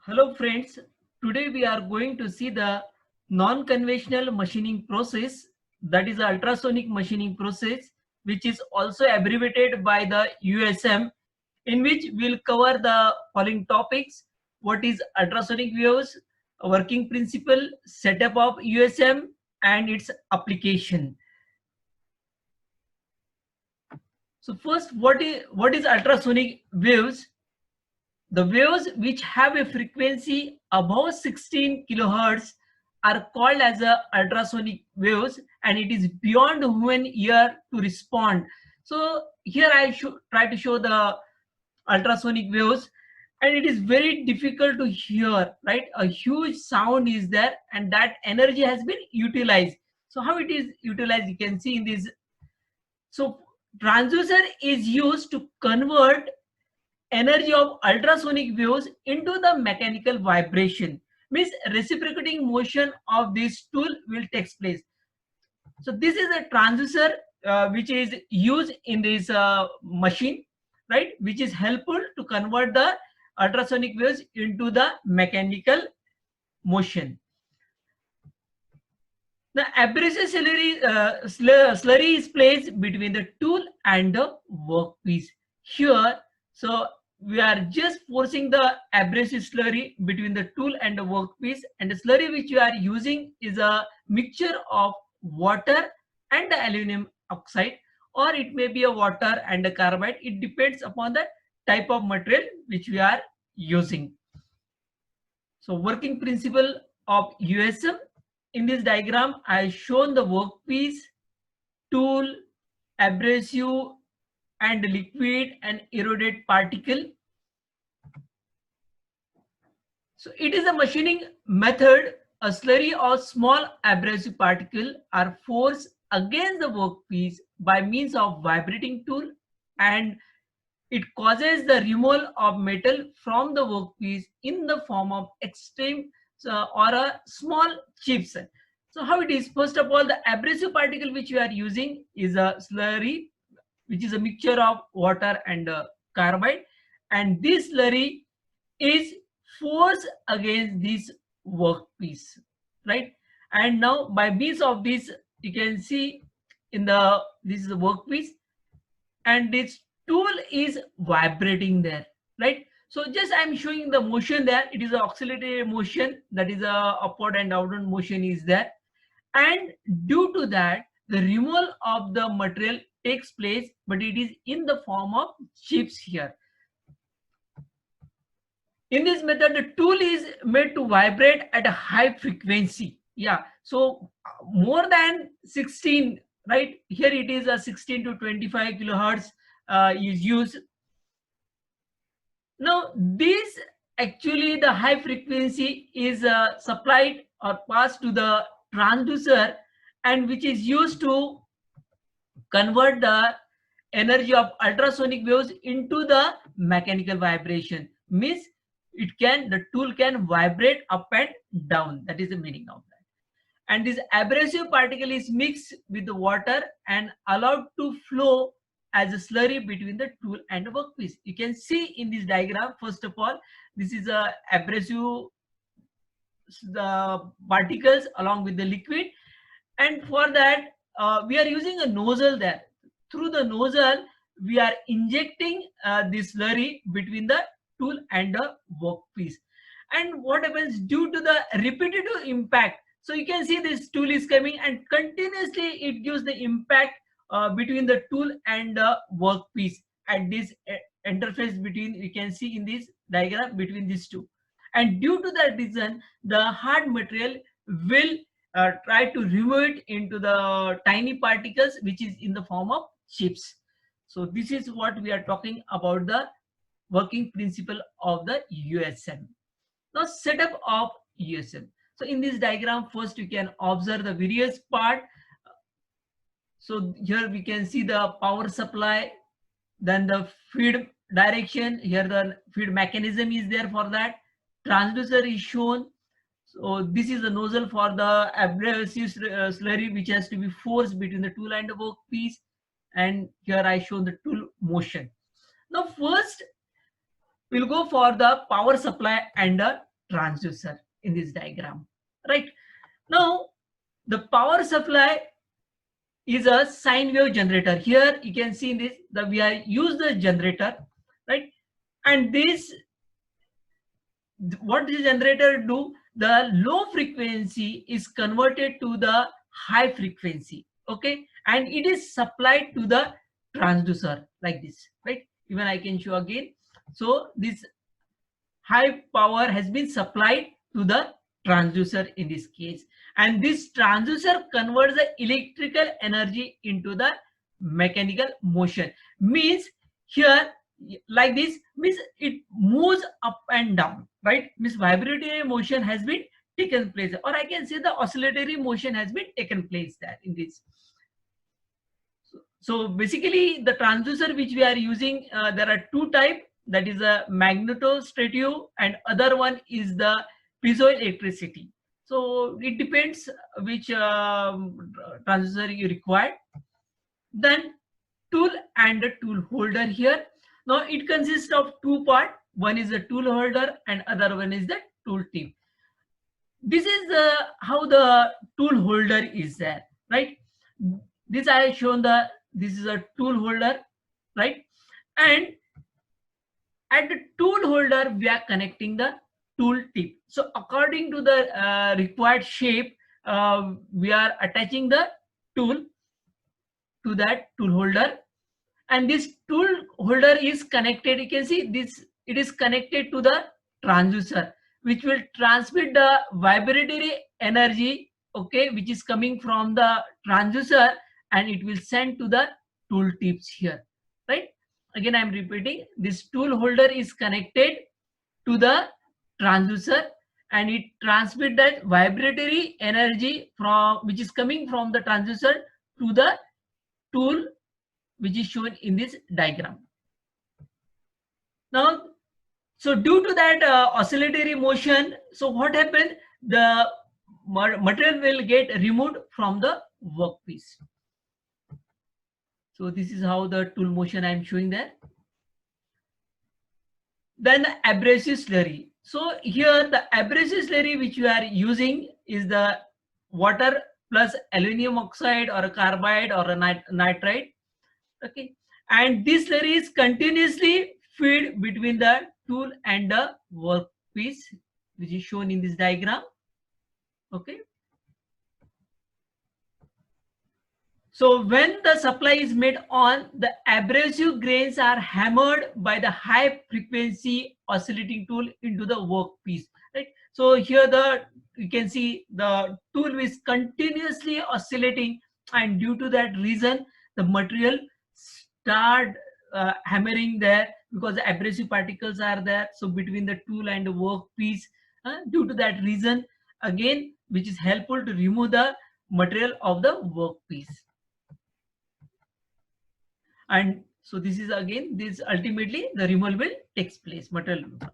Hello friends, today we are going to see the non-conventional machining process, that is the ultrasonic machining process, which is also abbreviated by the USM, in which we'll cover the following topics: what is ultrasonic waves, working principle, setup of USM and its application. So first, what is ultrasonic waves? The waves which have a frequency above 16 kilohertz are called as ultrasonic waves, and it is beyond human ear to respond. So here I should try to show the ultrasonic waves, and it is very difficult to hear, right? A huge sound is there, and that energy has been utilized. So how it is utilized, you can see in this. So transducer is used to convert energy of ultrasonic waves into the mechanical vibration, means reciprocating motion of this tool will take place. So this is a transducer which is used in this machine, right, which is helpful to convert the ultrasonic waves into the mechanical motion. The abrasive slurry is placed between the tool and the workpiece. Here, so we are just forcing the abrasive slurry between the tool and the workpiece, and the slurry which we are using is a mixture of water and the aluminum oxide, or it may be a water and a carbide. It depends upon the type of material which we are using. So working principle of USM. In this diagram, I have shown the workpiece, tool, abrasive and liquid and eroded particle. So it is a machining method. A slurry or small abrasive particle are forced against the workpiece by means of vibrating tool, and it causes the removal of metal from the workpiece in the form of extreme or a small chips. So how it is? First of all, the abrasive particle which we are using is a slurry, which is a mixture of water and carbide, and this slurry is forced against this workpiece, right? And now by means of this, you can see in the this is the workpiece, and this tool is vibrating there, right? So just I'm showing the motion there. It is a oscillatory motion, that is a upward and downward motion is there, and due to that the removal of the material takes place, but it is in the form of chips here. In this method, the tool is made to vibrate at a high frequency. Yeah, so more than 16, right? Here it is a 16 to 25 kilohertz is used. Now this actually the high frequency is supplied or passed to the transducer, and which is used to convert the energy of ultrasonic waves into the mechanical vibration, means the tool can vibrate up and down. That is the meaning of that. And this abrasive particle is mixed with the water and allowed to flow as a slurry between the tool and the workpiece. You can see in this diagram, first of all, this is a abrasive the particles along with the liquid, and for that we are using a nozzle there. Through the nozzle we are injecting this slurry between the tool and the workpiece. And what happens due to the repetitive impact, so you can see this tool is coming and continuously it gives the impact between the tool and the workpiece at this interface between, you can see in this diagram, between these two. And due to that reason the hard material will try to remove it into the tiny particles which is in the form of chips. So this is what we are talking about, the working principle of the USM. Now setup of USM. So in this diagram, first you can observe the various part. So here we can see the power supply, then the feed direction. Here the feed mechanism is there for that. Transducer is shown. So this is the nozzle for the abrasive slurry which has to be forced between the tool and the workpiece. And here I show the tool motion. Now first we'll go for the power supply and the transducer in this diagram, right? Now, the power supply is a sine wave generator. Here you can see this, that we are use the generator, right? And this, what this generator do, the low frequency is converted to the high frequency, okay? And it is supplied to the transducer like this, right? Even I can show again. So this high power has been supplied to the transducer in this case, and this transducer converts the electrical energy into the mechanical motion. Means here, like this, means it moves up and down, right? Means vibratory motion has been taken place, or I can say the oscillatory motion has been taken place there in this. So basically the transducer which we are using, there are two types, that is a magnetostriative and other one is the piezoelectricity. So it depends which transducer you require. Then tool and the tool holder here. Now it consists of two parts. One is the tool holder and other one is the tool tip. This is how the tool holder is there, right? This I have shown this is a tool holder, right? And at the tool holder we are connecting the tool tip. So according to the required shape, we are attaching the tool to that tool holder, and this tool holder is connected, you can see this, it is connected to the transducer, which will transmit the vibratory energy, okay, which is coming from the transducer, and it will send to the tool tips here, right? Again I am repeating, this tool holder is connected to the transducer and it transmit that vibratory energy from, which is coming from the transducer to the tool, which is shown in this diagram. Now, so due to that oscillatory motion, so what happened, the material will get removed from the workpiece. So this is how the tool motion I am showing there. Then the abrasive slurry. So here the abrasive slurry which we are using is the water plus aluminum oxide or a carbide or a nitride, okay? And this slurry is continuously fed between the tool and the workpiece, which is shown in this diagram, okay? So when the supply is made on, the abrasive grains are hammered by the high frequency oscillating tool into the workpiece, right? So here you can see the tool is continuously oscillating, and due to that reason the material start hammering there, because the abrasive particles are there. So between the tool and the workpiece, due to that reason, again, which is helpful to remove the material of the workpiece. And so this is again, this ultimately the removal will takes place, material removal.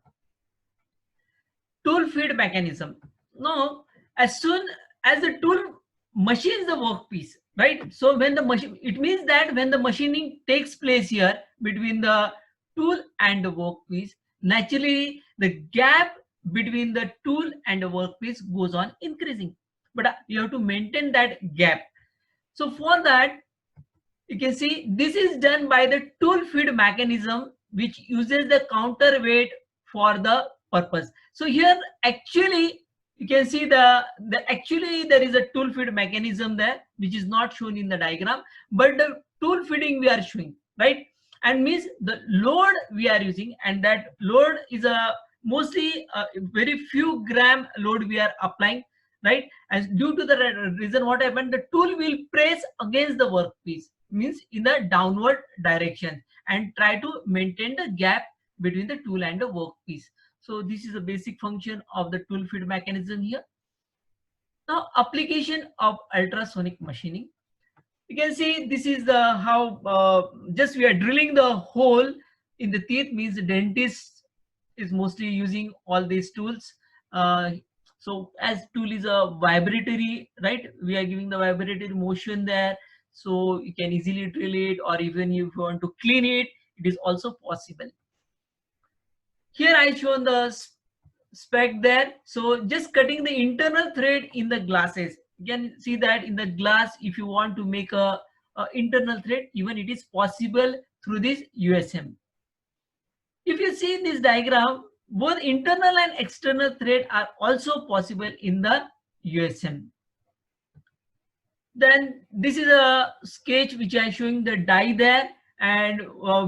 Tool feed mechanism. Now, as soon as the tool machines the workpiece, right? So when the machine, it means that when the machining takes place here between the tool and the workpiece, naturally the gap between the tool and the workpiece goes on increasing. But you have to maintain that gap. So for that, you can see this is done by the tool feed mechanism, which uses the counterweight for the purpose. So here actually you can see actually there is a tool feed mechanism there, which is not shown in the diagram, but the tool feeding we are showing, right? And means the load we are using, and that load is a mostly very few gram load we are applying, right? And due to the reason, what happened, the tool will press against the workpiece, means in the downward direction, and try to maintain the gap between the tool and the workpiece. So this is a basic function of the tool feed mechanism here. Now application of ultrasonic machining. You can see this is the how just we are drilling the hole in the teeth, means the dentist is mostly using all these tools. So as tool is a vibratory, right? We are giving the vibratory motion there. So you can easily drill it, or even if you want to clean it, it is also possible. Here I shown the spec there. So just cutting the internal thread in the glasses. You can see that in the glass, if you want to make a internal thread, even it is possible through this USM. If you see in this diagram, both internal and external thread are also possible in the USM. Then this is a sketch which I am showing the die there, and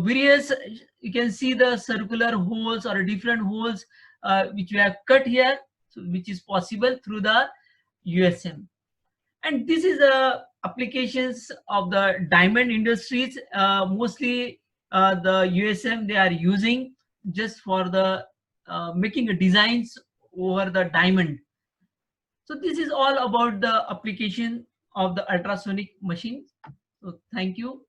various, you can see the circular holes or different holes which we have cut here, so which is possible through the USM. And this is the applications of the diamond industries. Mostly the USM they are using just for the making designs over the diamond. So this is all about the application of the ultrasonic machine. So thank you.